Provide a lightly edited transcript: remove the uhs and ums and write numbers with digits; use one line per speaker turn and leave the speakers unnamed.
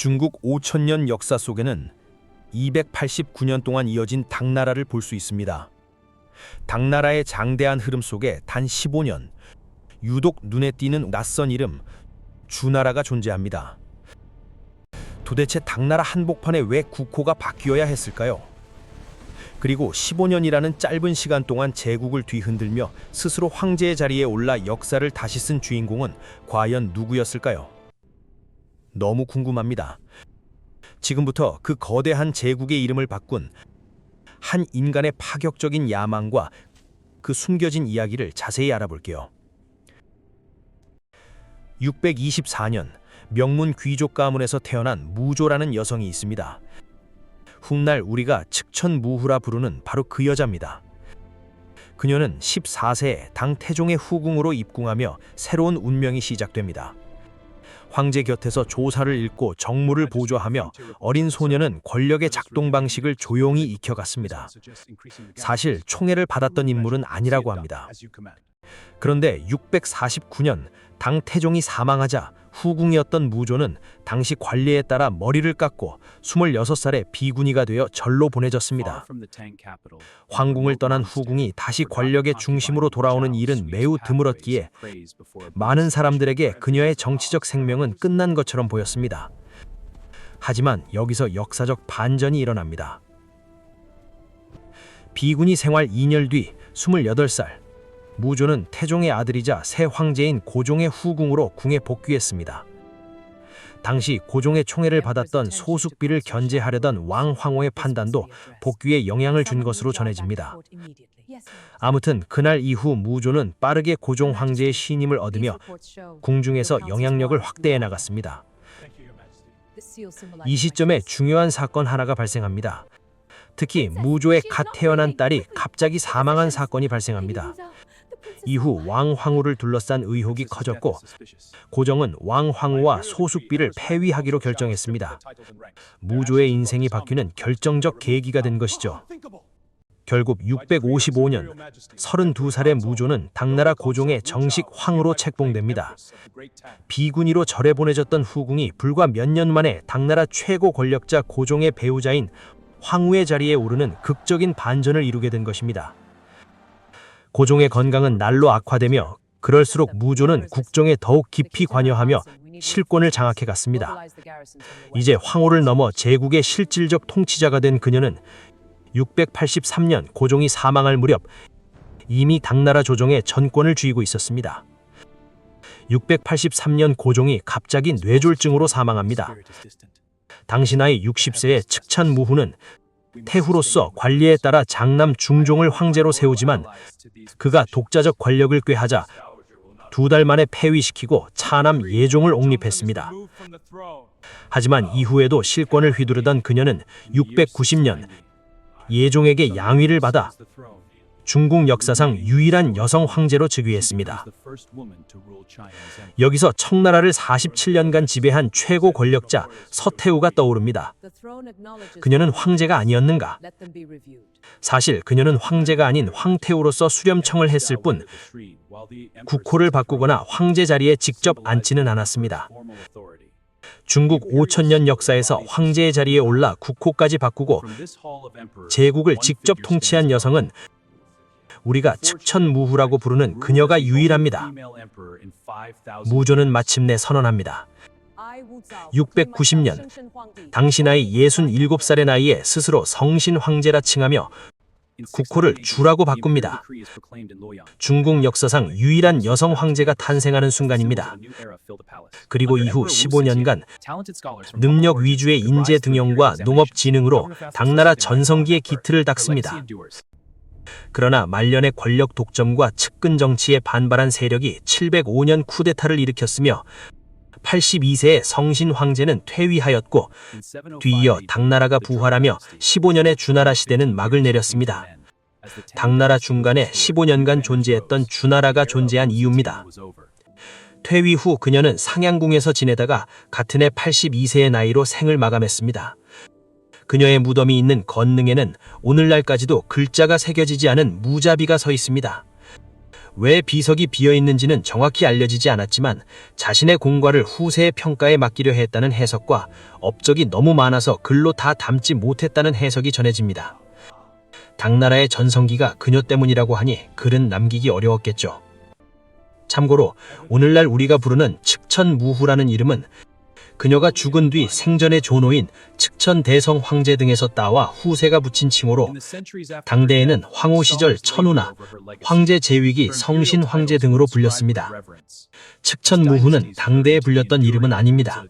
중국 5천년 역사 속에는 289년 동안 이어진 당나라를 볼 수 있습니다. 당나라의 장대한 흐름 속에 단 15년, 유독 눈에 띄는 낯선 이름, 주나라가 존재합니다. 도대체 당나라 한복판에 왜 국호가 바뀌어야 했을까요? 그리고 15년이라는 짧은 시간 동안 제국을 뒤흔들며 스스로 황제의 자리에 올라 역사를 다시 쓴 주인공은 과연 누구였을까요? 너무 궁금합니다. 지금부터 그 거대한 제국의 이름을 바꾼 한 인간의 파격적인 야망과 그 숨겨진 이야기를 자세히 알아볼게요. 624년 명문 귀족 가문에서 태어난 무조라는 여성이 있습니다. 훗날 우리가 측천무후라 부르는 바로 그 여자입니다. 그녀는 14세에 당 태종의 후궁으로 입궁하며 새로운 운명이 시작됩니다. 황제 곁에서 조사를 읽고 정무를 보좌하며 어린 소녀는 권력의 작동 방식을 조용히 익혀갔습니다. 사실 총애를 받았던 인물은 아니라고 합니다. 그런데 649년 당 태종이 사망하자 후궁이었던 무조는 당시 관례에 따라 머리를 깎고 26살에 비구니가 되어 절로 보내졌습니다. 황궁을 떠난 후궁이 다시 권력의 중심으로 돌아오는 일은 매우 드물었기에 많은 사람들에게 그녀의 정치적 생명은 끝난 것처럼 보였습니다. 하지만 여기서 역사적 반전이 일어납니다. 비구니 생활 2년 뒤 28살, 무조는 태종의 아들이자 새 황제인 고종의 후궁으로 궁에 복귀했습니다. 당시 고종의 총애를 받았던 소숙비를 견제하려던 왕 황후의 판단도 복귀에 영향을 준 것으로 전해집니다. 아무튼 그날 이후 무조는 빠르게 고종 황제의 신임을 얻으며 궁중에서 영향력을 확대해 나갔습니다. 이 시점에 중요한 사건 하나가 발생합니다. 특히 무조의 갓 태어난 딸이 갑자기 사망한 사건이 발생합니다. 이후 왕 황후를 둘러싼 의혹이 커졌고 고종은 왕 황후와 소숙비를 폐위하기로 결정했습니다. 무조의 인생이 바뀌는 결정적 계기가 된 것이죠. 결국 655년 32살의 무조는 당나라 고종의 정식 황후로 책봉됩니다. 비구니로 절에 보내졌던 후궁이 불과 몇 년 만에 당나라 최고 권력자 고종의 배우자인 황후의 자리에 오르는 극적인 반전을 이루게 된 것입니다. 고종의 건강은 날로 악화되며 그럴수록 무조는 국정에 더욱 깊이 관여하며 실권을 장악해 갔습니다. 이제 황후를 넘어 제국의 실질적 통치자가 된 그녀는 683년 고종이 사망할 무렵 이미 당나라 조정의 전권을 쥐고 있었습니다. 683년 고종이 갑자기 뇌졸중으로 사망합니다. 당시 나이 60세의 측천무후는 태후로서 관리에 따라 장남 중종을 황제로 세우지만 그가 독자적 권력을 꾀하자 2달 만에 폐위시키고 차남 예종을 옹립했습니다. 하지만 이후에도 실권을 휘두르던 그녀는 690년 예종에게 양위를 받아 중국 역사상 유일한 여성 황제로 즉위했습니다. 여기서 청나라를 47년간 지배한 최고 권력자 서태후가 떠오릅니다. 그녀는 황제가 아니었는가? 사실 그녀는 황제가 아닌 황태후로서 수렴청을 했을 뿐 국호를 바꾸거나 황제 자리에 직접 앉지는 않았습니다. 중국 5천년 역사에서 황제의 자리에 올라 국호까지 바꾸고 제국을 직접 통치한 여성은 우리가 측천무후라고 부르는 그녀가 유일합니다. 무조는 마침내 선언합니다. 690년, 당시 나이 67살의 나이에 스스로 성신 황제라 칭하며 국호를 주라고 바꿉니다. 중국 역사상 유일한 여성 황제가 탄생하는 순간입니다. 그리고 이후 15년간 능력 위주의 인재 등용과 농업 진흥으로 당나라 전성기의 기틀을 닦습니다. 그러나 말년의 권력 독점과 측근 정치에 반발한 세력이 705년 쿠데타를 일으켰으며 82세의 성신 황제는 퇴위하였고 뒤이어 당나라가 부활하며 15년의 주나라 시대는 막을 내렸습니다. 당나라 중간에 15년간 존재했던 주나라가 존재한 이유입니다. 퇴위 후 그녀는 상향궁에서 지내다가 같은 해 82세의 나이로 생을 마감했습니다. 그녀의 무덤이 있는 건능에는 오늘날까지도 글자가 새겨지지 않은 무자비가 서 있습니다. 왜 비석이 비어있는지는 정확히 알려지지 않았지만 자신의 공과를 후세의 평가에 맡기려 했다는 해석과 업적이 너무 많아서 글로 다 담지 못했다는 해석이 전해집니다. 당나라의 전성기가 그녀 때문이라고 하니 글은 남기기 어려웠겠죠. 참고로 오늘날 우리가 부르는 측천무후라는 이름은 그녀가 죽은 뒤 생전의 조노인 측천대성 황제 등에서 따와 후세가 붙인 칭호로 당대에는 황후 시절 천우나 황제 제위기 성신 황제 등으로 불렸습니다. 측천무후는 당대에 불렸던 이름은 아닙니다.